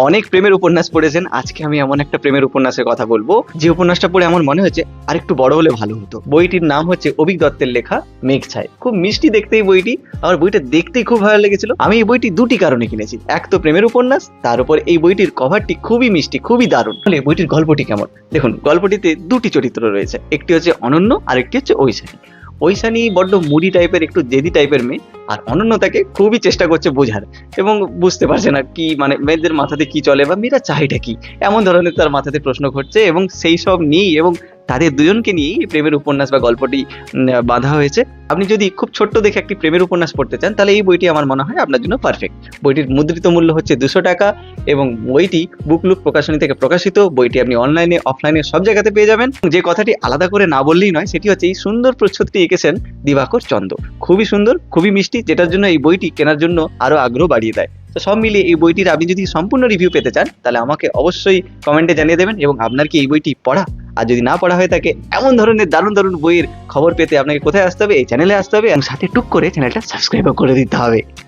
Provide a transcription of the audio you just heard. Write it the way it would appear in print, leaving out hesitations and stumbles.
অনেক প্রেমের উপন্যাস পড়েছেন, আজকে আমি এমন একটা প্রেমের উপন্যাসের কথা বলবো যে উপন্যাসটা পড়ে আমার মনে হচ্ছে আরেকটু বড় হলে ভালো হতো। বইটির নাম হচ্ছে অভিক দত্তের লেখা মেঘছায়। খুব মিষ্টি দেখতে এই বইটি, আমার বইটা দেখতেই খুব ভালো লেগেছিল। আমি এই বইটি দুটি কারণে কিনেছি, এক তো প্রেমের উপন্যাস, তার উপর এই বইটির কভারটি খুবই মিষ্টি, খুবই দারুণ। তাহলে বইটির গল্পটি কেমন দেখুন। গল্পটিতে দুটি চরিত্র রয়েছে, একটি হচ্ছে অনন্য আর একটি হচ্ছে ঐশানী। ঐশানী বড্ড মুডি টাইপের, একটু জেদি টাইপের মেয়ে, আর অনন্য তাকে খুবই চেষ্টা করছে বোঝার, এবং বুঝতে পারছে না কি মানে মেয়েদের মাথাতে কি চলে বা মেয়েরা চাহিটা কি, এমন ধরনের তার মাথাতে প্রশ্ন ঘটছে, এবং সেই সব নিয়েই এবং তাদের দুজনকে নিয়েই এই প্রেমের উপন্যাস বা গল্পটি বাঁধা হয়েছে। আপনি যদি খুব ছোট্ট দেখে একটি প্রেমের উপন্যাস পড়তে চান, তাহলে এই বইটি আমার মনে হয় আপনার জন্য পারফেক্ট। বইটির মুদ্রিত মূল্য হচ্ছে 200 টাকা, এবং বইটি বুকলুক প্রকাশনী থেকে প্রকাশিত। বইটি আপনি অনলাইনে অফলাইনে সব জায়গাতে পেয়ে যাবেন। যে কথাটি আলাদা করে না বললেই নয়, সেটি হচ্ছে এই সুন্দর প্রচ্ছদটি এঁকেছেন দিবাকর চন্দ। খুবই সুন্দর, খুবই মিষ্টি, যেটার জন্য এই বইটি কেনার জন্য আরো আগ্রহ বাড়িয়ে দেয়। তো সব মিলিয়ে এই বইটির আপনি যদি সম্পূর্ণ রিভিউ পেতে চান, তাহলে আমাকে অবশ্যই কমেন্টে জানিয়ে দেবেন। এবং আপনার কি এই বইটি পড়া? আর যদি না পড়া হয়ে থাকে, এমন ধরনের দারুণ দারুণ বইয়ের খবর পেতে আপনাকে কোথায় আসতে হবে? এই চ্যানেলে আসতে হবে, এবং সাথে টুক করে চ্যানেলটা সাবস্ক্রাইবও করে দিতে হবে।